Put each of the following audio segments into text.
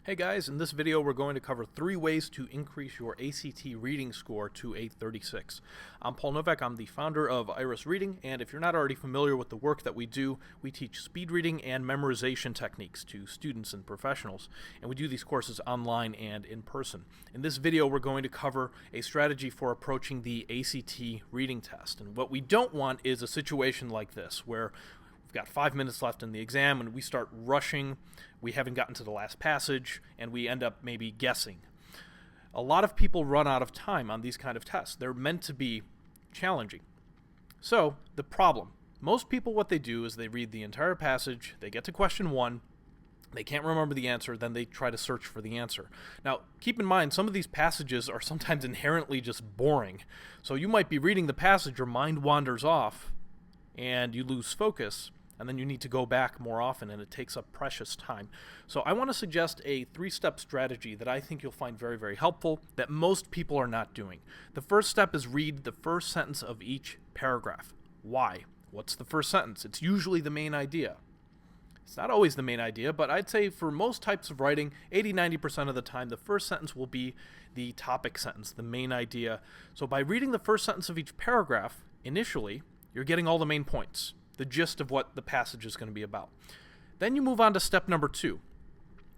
Hey guys, in this video we're going to cover 3 ways to increase your ACT reading score to a 36. I'm Paul Novak, I'm the founder of Iris Reading, and if you're not already familiar with the work that we do, we teach speed reading and memorization techniques to students and professionals, and we do these courses online and in person. In this video we're going to cover a strategy for approaching the ACT reading test, and what we don't want is a situation like this, where we've got 5 minutes left in the exam and we start rushing, we haven't gotten to the last passage, and we end up maybe guessing. A lot of people run out of time on these kind of tests. They're meant to be challenging. So, the problem. Most people, what they do is they read the entire passage, they get to question 1, they can't remember the answer, then they try to search for the answer. Now, keep in mind, some of these passages are sometimes inherently just boring. So you might be reading the passage, your mind wanders off, and you lose focus, and then you need to go back more often, and it takes up precious time. So I want to suggest a 3-step strategy that I think you'll find very, very helpful that most people are not doing. The first step is read the first sentence of each paragraph. Why? What's the first sentence? It's usually the main idea. It's not always the main idea, but I'd say for most types of writing, 80-90% of the time, the first sentence will be the topic sentence, the main idea. So by reading the first sentence of each paragraph, initially, you're getting all the main points, the gist of what the passage is going to be about. Then you move on to step number 2,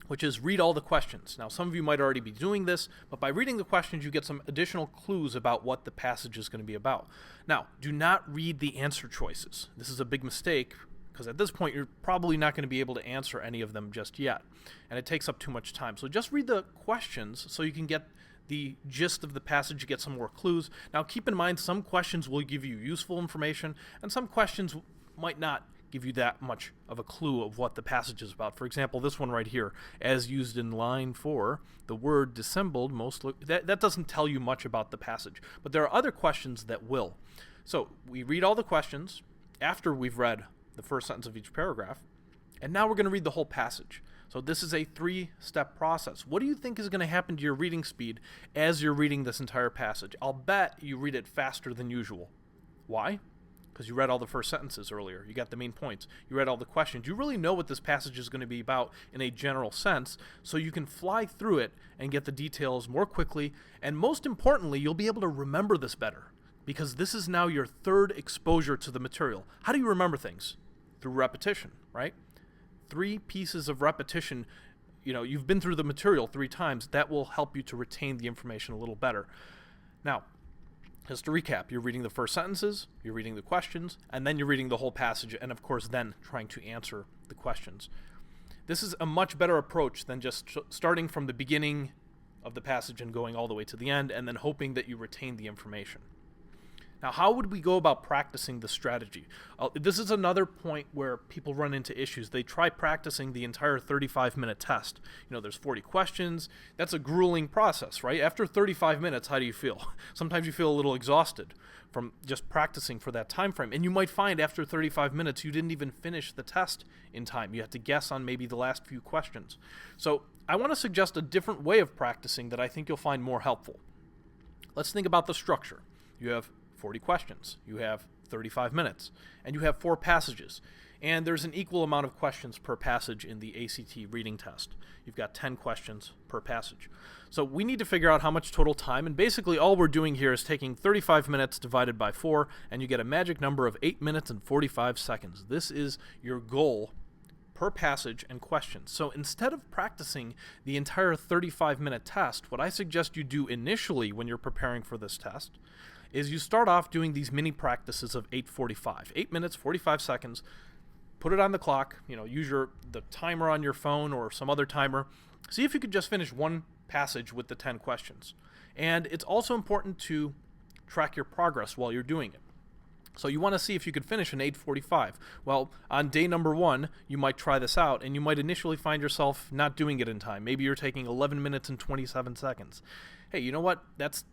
which is read all the questions. Now, some of you might already be doing this, but by reading the questions, you get some additional clues about what the passage is going to be about. Now, do not read the answer choices. This is a big mistake, because at this point, you're probably not going to be able to answer any of them just yet, and it takes up too much time. So just read the questions so you can get the gist of the passage, you get some more clues. Now, keep in mind, some questions will give you useful information, and some questions might not give you that much of a clue of what the passage is about. For example, this one right here, as used in line 4, the word dissembled that doesn't tell you much about the passage. But there are other questions that will. So we read all the questions after we've read the first sentence of each paragraph, and now we're going to read the whole passage. So this is a 3-step process. What do you think is going to happen to your reading speed as you're reading this entire passage? I'll bet you read it faster than usual. Why? Because you read all the first sentences earlier. You got the main points. You read all the questions. You really know what this passage is going to be about in a general sense, so you can fly through it and get the details more quickly. And most importantly, you'll be able to remember this better, because this is now your 3rd exposure to the material. How do you remember things? Through repetition, right? 3 pieces of repetition. You've been through the material 3 times. That will help you to retain the information a little better. Now, just to recap, you're reading the first sentences, you're reading the questions, and then you're reading the whole passage, and of course then trying to answer the questions. This is a much better approach than just starting from the beginning of the passage and going all the way to the end, and then hoping that you retain the information. Now, how would we go about practicing the strategy? This is another point where people run into issues. They try practicing the entire 35-minute test. There's 40 questions. That's a grueling process, right? After 35 minutes, how do you feel? Sometimes you feel a little exhausted from just practicing for that time frame. And you might find after 35 minutes, you didn't even finish the test in time. You have to guess on maybe the last few questions. So I want to suggest a different way of practicing that I think you'll find more helpful. Let's think about the structure. You have 40 questions, you have 35 minutes, and you have 4 passages. And there's an equal amount of questions per passage in the ACT reading test. You've got 10 questions per passage. So we need to figure out how much total time, and basically all we're doing here is taking 35 minutes divided by 4, and you get a magic number of 8 minutes and 45 seconds. This is your goal per passage and questions. So instead of practicing the entire 35-minute test, what I suggest you do initially when you're preparing for this test is you start off doing these mini practices of 8:45. 8 minutes, 45 seconds. Put it on the clock. Use the timer on your phone or some other timer. See if you could just finish one passage with the 10 questions. And it's also important to track your progress while you're doing it. So you want to see if you could finish in 8:45. Well, on day number 1, you might try this out, and you might initially find yourself not doing it in time. Maybe you're taking 11 minutes and 27 seconds. Hey, you know what? That's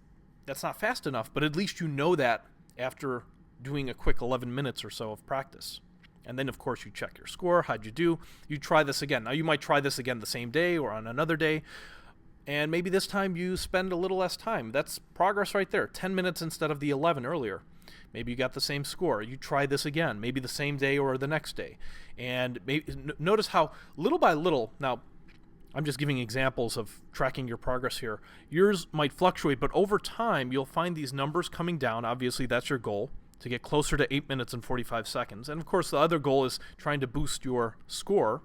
not fast enough, but at least you know that after doing a quick 11 minutes or so of practice. And then, of course, you check your score. How'd you do? You try this again. Now, you might try this again the same day or on another day, and maybe this time you spend a little less time. That's progress right there, 10 minutes instead of the 11 earlier. Maybe you got the same score. You try this again, maybe the same day or the next day. And notice how little by little, now I'm just giving examples of tracking your progress here. Yours might fluctuate, but over time, you'll find these numbers coming down. Obviously, that's your goal, to get closer to 8 minutes and 45 seconds. And of course, the other goal is trying to boost your score.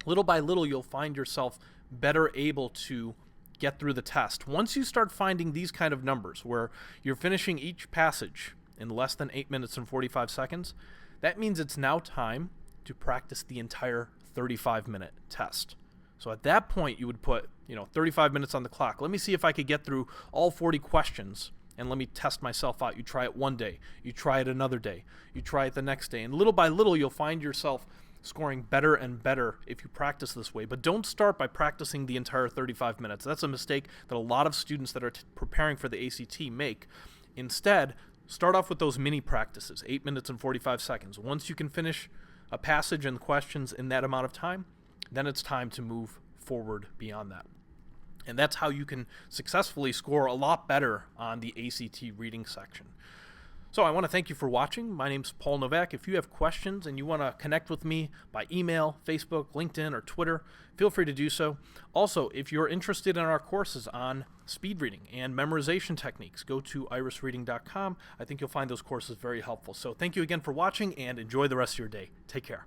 Little by little, you'll find yourself better able to get through the test. Once you start finding these kind of numbers where you're finishing each passage in less than 8 minutes and 45 seconds, that means it's now time to practice the entire 35-minute test. So at that point, you would put 35 minutes on the clock. Let me see if I could get through all 40 questions, and let me test myself out. You try it one day, you try it another day, you try it the next day, and little by little, you'll find yourself scoring better and better if you practice this way. But don't start by practicing the entire 35 minutes. That's a mistake that a lot of students that are preparing for the ACT make. Instead, start off with those mini practices, 8 minutes and 45 seconds. Once you can finish a passage and questions in that amount of time, then it's time to move forward beyond that. And that's how you can successfully score a lot better on the ACT reading section. So I want to thank you for watching. My name's Paul Novak. If you have questions and you want to connect with me by email, Facebook, LinkedIn, or Twitter, feel free to do so. Also, if you're interested in our courses on speed reading and memorization techniques, go to irisreading.com. I think you'll find those courses very helpful. So thank you again for watching, and enjoy the rest of your day. Take care.